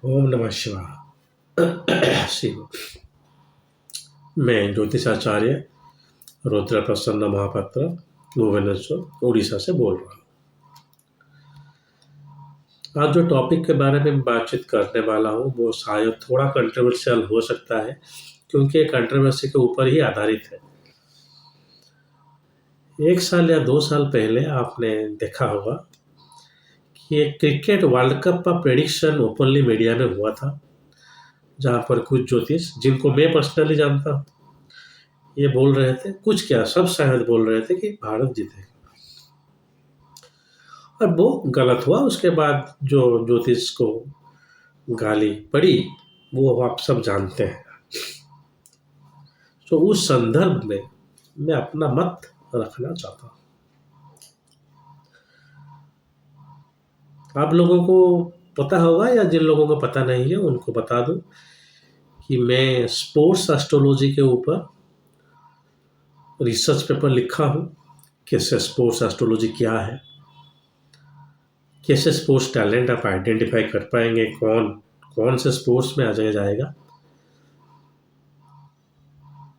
ओम नमः शिवाय। शिव। मैं ज्योतिषाचार्य रुद्र प्रसन्न महापात्र भुवनेश्वर उड़ीसा से बोल रहा हूँ। आज जो टॉपिक के बारे में बातचीत करने वाला हूँ वो शायद थोड़ा कंट्रोवर्शियल हो सकता है, क्योंकि कंट्रोवर्सी के ऊपर ही आधारित है। 1 साल या 2 साल पहले आपने देखा होगा कि एक क्रिकेट वर्ल्ड कप का प्रेडिक्शन ओपनली मीडिया में हुआ था, जहाँ पर कुछ ज्योतिष, जिनको मैं पर्सनली जानता हूँ, ये बोल रहे थे, कुछ क्या सब शायद बोल रहे थे कि भारत जीतेगा, और वो गलत हुआ। उसके बाद जो ज्योतिष को गाली पड़ी वो आप सब जानते हैं। तो उस संदर्भ में मैं अपना मत रखना चाहता हूँ। आप लोगों को पता होगा, या जिन लोगों को पता नहीं है उनको बता दूं कि मैं स्पोर्ट्स एस्ट्रोलॉजी के ऊपर रिसर्च पेपर लिखा हूँ। कैसे स्पोर्ट्स एस्ट्रोलॉजी क्या है, कैसे स्पोर्ट्स टैलेंट आप आइडेंटिफाई कर पाएंगे, कौन कौन से स्पोर्ट्स में आ जाएगा।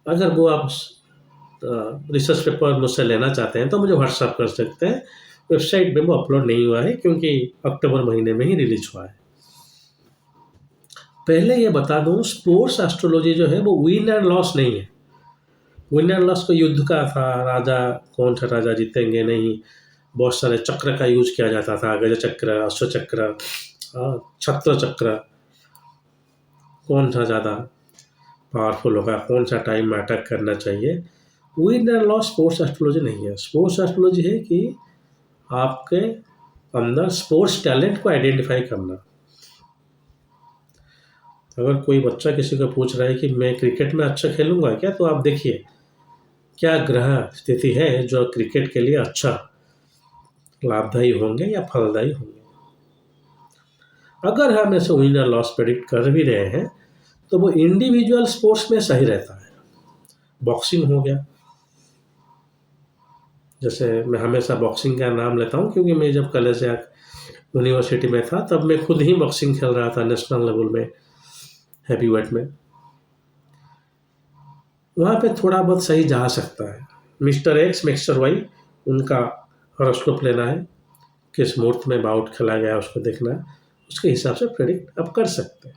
अगर वो आप रिसर्च पेपर मुझसे लेना चाहते हैं तो मुझे व्हाट्सअप कर सकते हैं। वेबसाइट में वो अपलोड नहीं हुआ है, क्योंकि अक्टूबर महीने में ही रिलीज हुआ है। पहले ये बता दूं, स्पोर्ट्स एस्ट्रोलॉजी जो है वो विन एंड लॉस नहीं है। विन एंड लॉस को युद्ध का था, राजा कौन सा राजा जीतेंगे नहीं, बहुत सारे चक्र का यूज किया जाता था, गज चक्र, अश्व चक्र, छत्र चक्र, कौन सा ज़्यादा पावरफुल होगा, कौन सा टाइम में अटैक करना चाहिए। Win and loss sports astrology नहीं है। स्पोर्ट्स एस्ट्रोलॉजी है कि आपके अंदर स्पोर्ट्स टैलेंट को आइडेंटिफाई करना। अगर कोई बच्चा किसी को पूछ रहा है कि मैं क्रिकेट में अच्छा खेलूंगा क्या, तो आप देखिए क्या ग्रह स्थिति है जो क्रिकेट के लिए अच्छा लाभदायी होंगे या फलदायी होंगे। अगर हम ऐसे विन और लॉस प्रेडिक्ट कर भी रहे हैं तो वो इंडिविजुअल स्पोर्ट्स में सही रहता है। बॉक्सिंग हो गया, जैसे मैं हमेशा बॉक्सिंग का नाम लेता हूँ क्योंकि मैं जब कॉलेज या यूनिवर्सिटी में था तब मैं खुद ही बॉक्सिंग खेल रहा था नेशनल लेवल में, हैवी वेट में। वहाँ पे थोड़ा बहुत सही जा सकता है। मिस्टर एक्स मिस्टर वाई, उनका हॉरोस्कोप लेना है, किस मुहूर्त में बाउट खेला गया उसको देखना है, उसके हिसाब से प्रेडिक्ट आप कर सकते हैं।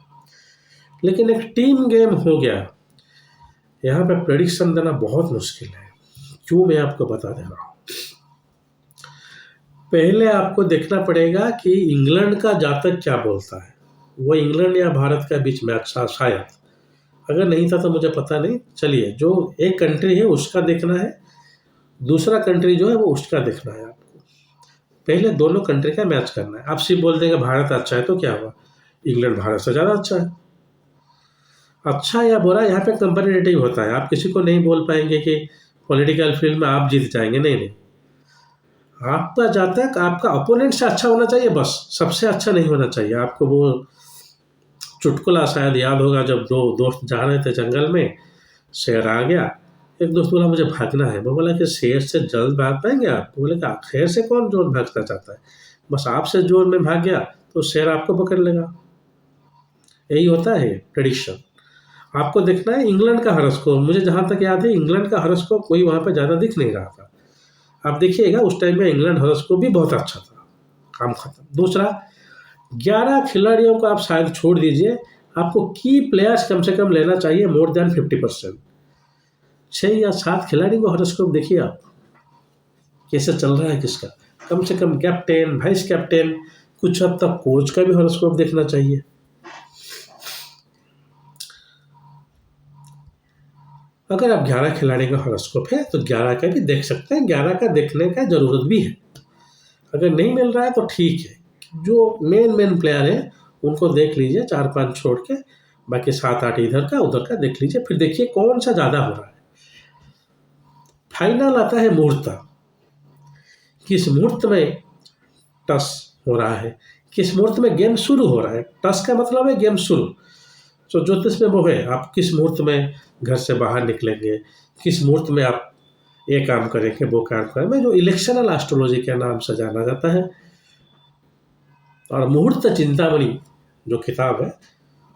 लेकिन एक टीम गेम हो गया, यहाँ पे प्रेडिक्शन देना बहुत मुश्किल है। क्यों, मैं आपको बता दे रहा हूँ। पहले आपको देखना पड़ेगा कि इंग्लैंड का जातक क्या बोलता है। वो इंग्लैंड या भारत का बीच में अच्छा, शायद, अगर नहीं था तो मुझे पता नहीं। चलिए, जो एक कंट्री है उसका देखना है, दूसरा कंट्री जो है वो उसका देखना है। आपको पहले दोनों कंट्री का मैच करना है। आप सिर्फ बोल देंगे भारत अच्छा है तो क्या हुआ, इंग्लैंड भारत से ज़्यादा अच्छा है। अच्छा या बुरा यहाँ पे कंपैरेटिव होता है। आप किसी को नहीं बोल पाएंगे कि पॉलिटिकल फील्ड में आप जीत जाएंगे, नहीं नहीं। आपका जातक आपका अपोनेंट से अच्छा होना चाहिए, बस, सबसे अच्छा नहीं होना चाहिए। आपको वो चुटकुला शायद याद होगा, जब दो दोस्त जा रहे थे जंगल में, शेर आ गया। एक दोस्त बोला मुझे भागना है, वो बोला कि शेर से जल्द भाग पाएंगे आप? बोले कि शेर से कौन जोर भागना चाहता है, बस आपसे जोर में भाग गया तो शेर आपको पकड़ लेगा। यही होता है प्रेडिक्शन। आपको देखना है इंग्लैंड का हॉरोस्कोप। मुझे जहाँ तक याद है इंग्लैंड का हॉरोस्कोप कोई वहाँ पे ज़्यादा दिख नहीं रहा था। आप देखिएगा उस टाइम में इंग्लैंड हॉरोस्कोप भी बहुत अच्छा था। काम खत्म। दूसरा, 11 खिलाड़ियों को आप शायद छोड़ दीजिए, आपको की प्लेयर्स कम से कम लेना चाहिए मोर देन 50%। 6 या 7 खिलाड़ी को हॉरोस्कोप देखिए आप कैसे चल रहा है किसका। कम से कम कैप्टन, वाइस कैप्टन, कुछ हद तक कोच का भी हॉरोस्कोप देखना चाहिए। अगर आप 11 खिलाड़ी का हॉरोस्कोप है तो 11 का भी देख सकते हैं। 11 का देखने का ज़रूरत भी है। अगर नहीं मिल रहा है तो ठीक है, जो मेन प्लेयर है उनको देख लीजिए, 4-5 छोड़ के, बाकी 7-8 इधर का उधर का देख लीजिए। फिर देखिए कौन सा ज़्यादा हो रहा है। फाइनल आता है मुहूर्त, किस मुहूर्त में टस हो रहा है, किस मुहूर्त में गेम शुरू हो रहा है। टस का मतलब है गेम शुरू। तो ज्योतिष में वो है, आप किस मुहूर्त में घर से बाहर निकलेंगे, किस मुहूर्त में आप ये काम करेंगे वो काम करेंगे, जो इलेक्शनल एस्ट्रोलॉजी के नाम से जाना जाता है। और मुहूर्त चिंतामणि जो किताब है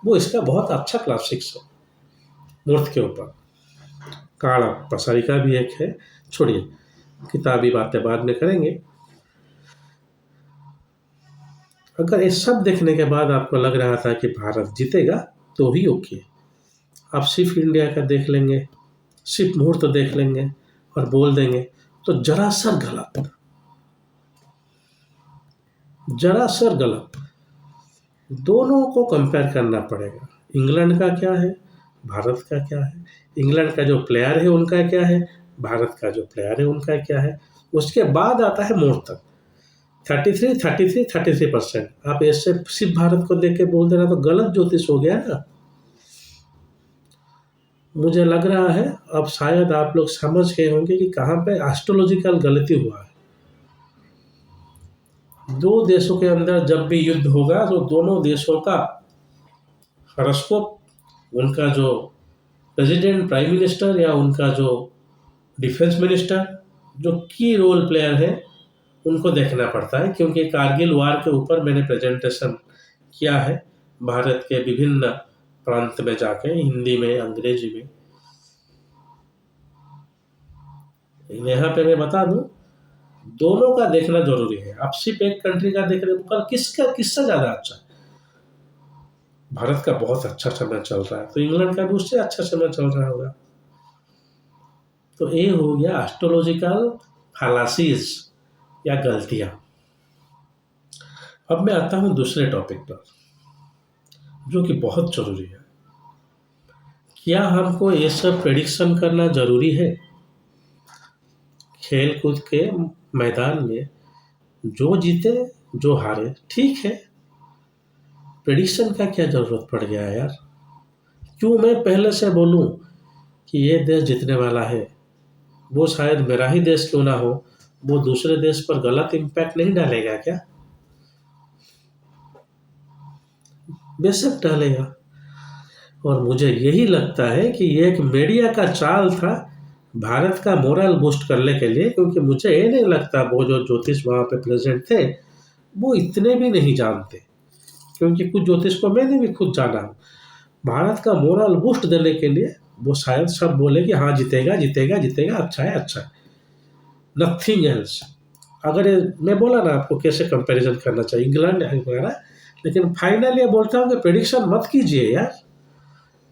वो इसका बहुत अच्छा क्लासिक्स है मूर्त के ऊपर। काड़ा पसारी का भी एक है। छोड़िए, किताबी बातें बाद में करेंगे। अगर ये सब देखने के बाद आपको लग रहा था कि भारत जीतेगा तो ही ओके, आप सिर्फ इंडिया का देख लेंगे, सिर्फ मुहूर्त देख लेंगे और बोल देंगे तो जरा सा गलत, जरा सा गलत। दोनों को कंपेयर करना पड़ेगा। इंग्लैंड का क्या है, भारत का क्या है, इंग्लैंड का जो प्लेयर है उनका क्या है, भारत का जो प्लेयर है उनका क्या है। उसके बाद आता है मोड़ तक 33% आप ऐसे सिर्फ भारत को देख के बोल देना तो गलत ज्योतिष हो गया ना। मुझे लग रहा है अब शायद आप लोग समझ गए होंगे कि कहाँ पे एस्ट्रोलॉजिकल गलती हुआ है। दो देशों के अंदर जब भी युद्ध होगा तो दोनों देशों का हॉरोस्कोप, उनका जो प्रेसिडेंट, प्राइम मिनिस्टर या उनका जो डिफेंस मिनिस्टर, जो की रोल प्लेयर है, उनको देखना पड़ता है। क्योंकि कारगिल वार के ऊपर मैंने प्रेजेंटेशन किया है भारत के विभिन्न प्रांत में जाके, हिंदी में, अंग्रेजी में। यहाँ पे मैं बता दूं, दोनों का देखना जरूरी है। आप सिर्फ एक कंट्री का देख रहे हो, कल किसका ज्यादा अच्छा है। भारत का बहुत अच्छा समय चल रहा है तो इंग्लैंड का भी उससे अच्छा समय चल रहा होगा। तो ये हो गया एस्ट्रोलॉजिकल फैलासीज या गलतियां। अब मैं आता हूं दूसरे टॉपिक पर जो कि बहुत जरूरी है। क्या हमको ये सब प्रेडिक्शन करना जरूरी है? खेल कूद के मैदान में जो जीते जो हारे ठीक है, प्रेडिक्शन का क्या जरूरत पड़ गया है यार? क्यों मैं पहले से बोलूं कि ये देश जीतने वाला है, वो शायद मेरा ही देश क्यों ना हो, वो दूसरे देश पर गलत इम्पैक्ट नहीं डालेगा क्या? बेशक डालेगा। और मुझे यही लगता है कि ये एक मीडिया का चाल था भारत का मोरल बूस्ट करने के लिए। क्योंकि मुझे ये नहीं लगता वो जो ज्योतिष वहाँ पे प्रेजेंट थे वो इतने भी नहीं जानते। क्योंकि कुछ ज्योतिष को मैंने भी खुद जाना हूँ। भारत का मोरल बूस्ट देने के लिए वो शायद सब बोले कि हाँ जीतेगा जीतेगा जीतेगा, अच्छा है अच्छा है, नथिंग एल्स। अगर मैं बोला ना आपको कैसे कंपैरिजन करना चाहिए इंग्लैंड वगैरह, लेकिन फाइनल ये बोलता हूँ कि प्रेडिक्शन मत कीजिए यार,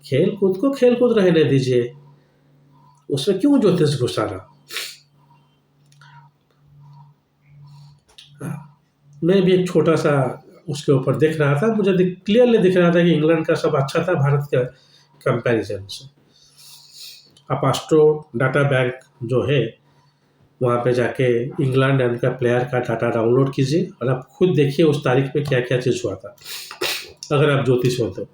खेल कूद को खेल कूद रहने दीजिए, उसमें क्यों ज्योतिष घुसाना। मैं भी एक छोटा सा उसके ऊपर देख रहा था, मुझे क्लियरली दिख रहा था कि इंग्लैंड का सब अच्छा था भारत के कंपैरिजन से। आप एस्ट्रो डाटा बैंक जो है वहाँ पे जाके इंग्लैंड एंड का प्लेयर का डाटा डाउनलोड कीजिए और आप खुद देखिए उस तारीख पे क्या क्या चीज़ हुआ था, अगर आप ज्योतिष हो तो।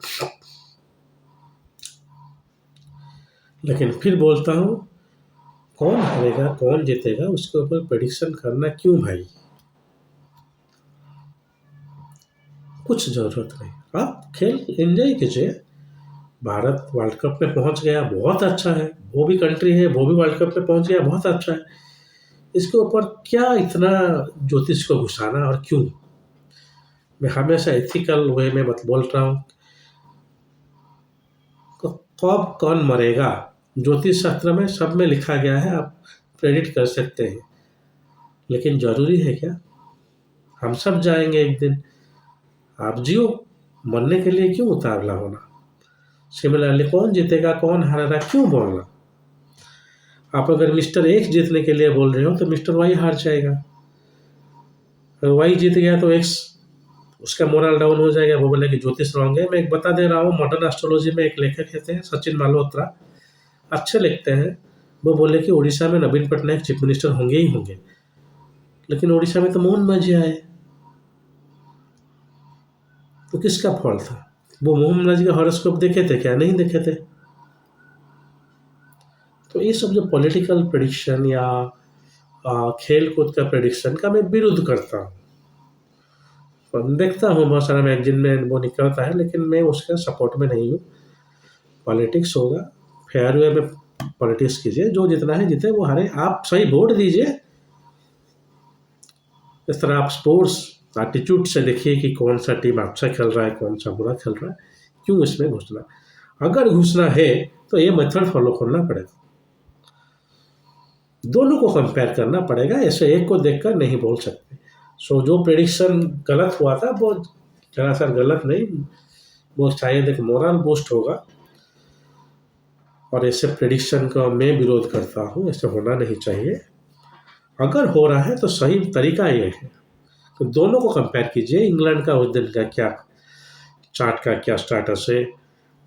लेकिन फिर बोलता हूँ, कौन हारेगा कौन जीतेगा उसके ऊपर प्रेडिक्शन करना क्यों भाई? कुछ ज़रूरत नहीं, आप खेल एंजॉय कीजिए। भारत वर्ल्ड कप में पहुंच गया, बहुत अच्छा है। वो भी कंट्री है, वो भी वर्ल्ड कप में पहुंच गया, बहुत अच्छा है। इसके ऊपर क्या इतना ज्योतिष को घुसाना और क्यों? मैं हमेशा एथिकल वे में मत बोल रहा हूँ। कब कौन मरेगा ज्योतिष शास्त्र में सब में लिखा गया है, आप प्रेडिक्ट कर सकते हैं। लेकिन जरूरी है क्या? हम सब जाएंगे एक दिन, आप जियो, मरने के लिए क्यों उतावला होना? सिमिलरली कौन जीतेगा कौन हारेगा क्यों बोलना? आप अगर मिस्टर एक्स जीतने के लिए बोल रहे हो तो मिस्टर वाई हार जाएगा। अगर वाई जीत गया तो एक्स, उसका मोरल डाउन हो जाएगा, वो बोले कि ज्योतिष रॉन्ग है। मैं एक बता दे रहा हूँ, मॉडर्न एस्ट्रोलॉजी में एक लेखक कहते हैं सचिन मल्होत्रा, अच्छे लिखते हैं। वो बोले कि उड़ीसा में नवीन पटनायक चीफ मिनिस्टर होंगे ही होंगे, लेकिन उड़ीसा में तो मोहन मांझी आए, तो किसका फॉल्ट था? वो मोहन मांझी का हॉरोस्कोप देखे थे क्या? नहीं देखे थे। तो ये सब जो पॉलिटिकल प्रेडिक्शन या खेल कूद का प्रेडिक्शन का मैं विरुद्ध करता हूँ। देखता हूँ बहुत सारा मैगजीन में वो निकलता है, लेकिन मैं उसके सपोर्ट में नहीं हूँ। पॉलिटिक्स होगा, फेयर वे में पॉलिटिक्स कीजिए, जो जितना है जीते वो हारे, आप सही वोट दीजिए। इस तरह आप स्पोर्ट्स एटीट्यूड से देखिए कि कौन सा टीम अच्छा खेल रहा है, कौन सा बुरा खेल रहा है, क्यों इसमें घुसना। अगर घुसना है तो ये मेथड फॉलो करना पड़ेगा, दोनों को कंपेयर करना पड़ेगा, ऐसे एक को देखकर नहीं बोल सकते। सो जो प्रेडिक्शन गलत हुआ था वो दरअसल गलत नहीं, वो शायद एक मोरल बूस्ट होगा, और ऐसे प्रेडिक्शन का मैं विरोध करता हूँ, ऐसे होना नहीं चाहिए। अगर हो रहा है तो सही तरीका ये है कि दोनों को कंपेयर कीजिए, इंग्लैंड का उस दिन का क्या चार्ट का क्या स्टेटस है,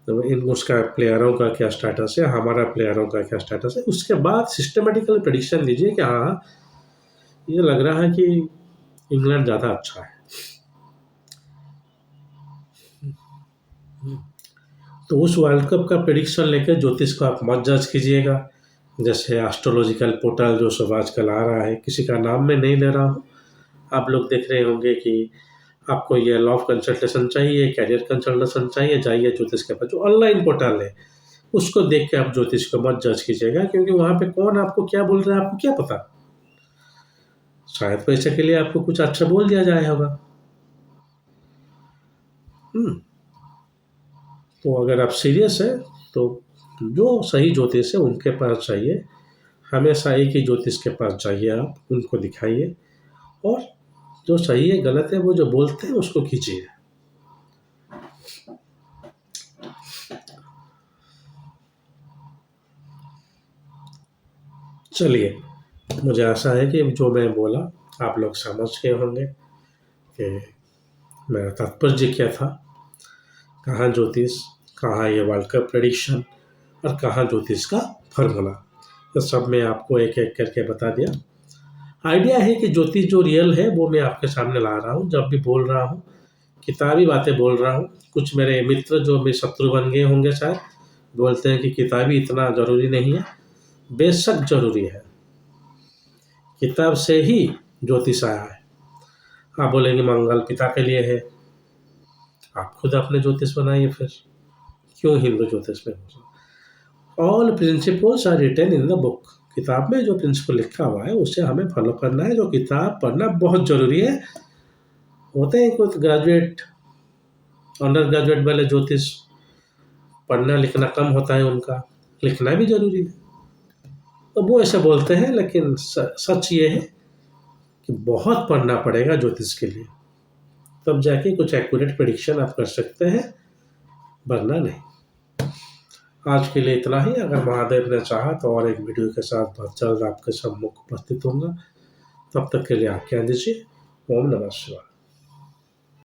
तो इन उसका प्लेयरों का क्या स्टेटस है, हमारा प्लेयरों का क्या स्टेटस है, उसके बाद सिस्टमेटिकल प्रेडिक्शन दीजिए कि हाँ ये लग रहा है कि इंग्लैंड ज़्यादा अच्छा है। तो उस वर्ल्ड कप का प्रेडिक्शन लेकर ज्योतिष को आप मत जज कीजिएगा। जैसे एस्ट्रोलॉजिकल पोर्टल जो सब आजकल आ रहा है, किसी का नाम मैं नहीं ले रहा हूँ, आप लोग देख रहे होंगे कि आपको ये लॉ ऑफ कंसल्टेशन चाहिए, कैरियर कंसल्टेशन चाहिए, जाइए ज्योतिष के पास। जो ऑनलाइन पोर्टल है उसको देख के आप ज्योतिष को मत जज कीजिएगा, क्योंकि वहाँ पे कौन आपको क्या बोल रहा है आपको क्या पता, शायद पैसे के लिए आपको कुछ अच्छा बोल दिया जाए होगा। तो अगर आप सीरियस है तो जो सही ज्योतिष है उनके पास जाइए, हमेशा एक ही ज्योतिष के पास जाइए, आप उनको दिखाइए, और जो सही है गलत है वो जो बोलते हैं उसको कीजिए। चलिए, मुझे आशा है कि जो मैं बोला आप लोग समझ गए होंगे कि मेरा तात्पर्य क्या था, कहाँ ज्योतिष, कहाँ ये वर्ल्ड कप प्रेडिक्शन, और कहाँ ज्योतिष का फॉर्मूला, तो सब मैं आपको एक एक करके बता दिया। आइडिया है कि ज्योतिष जो रियल है वो मैं आपके सामने ला रहा हूँ, जब भी बोल रहा हूँ किताबी बातें बोल रहा हूँ। कुछ मेरे मित्र जो मेरे शत्रु बन गए होंगे शायद, बोलते हैं कि किताबी इतना ज़रूरी नहीं है, बेशक ज़रूरी है, किताब से ही ज्योतिष आया है। आप बोलेंगे मंगल पिता के लिए है, आप खुद अपने ज्योतिष बनाइए फिर, क्यों हिंदू ज्योतिष में हो। All principles are written in the book, किताब में जो प्रिंसिपल लिखा हुआ है उसे हमें फॉलो करना है। जो किताब पढ़ना बहुत ज़रूरी है। होते हैं कुछ ग्रेजुएट, अंडर ग्रेजुएट वाले ज्योतिष, पढ़ना लिखना कम होता है उनका, लिखना भी ज़रूरी है, तो वो ऐसे बोलते हैं, लेकिन सच ये है कि बहुत पढ़ना पड़ेगा ज्योतिष के लिए, तब जाके कुछ एक्यूरेट प्रेडिक्शन आप कर सकते हैं, वरना नहीं। आज के लिए इतना ही। अगर महादेव ने चाहा तो और एक वीडियो के साथ बहुत जल्द आपके सम्मुख उपस्थित होऊंगा। तब तक के लिए आज्ञा दीजिए। ओम नमः शिवाय।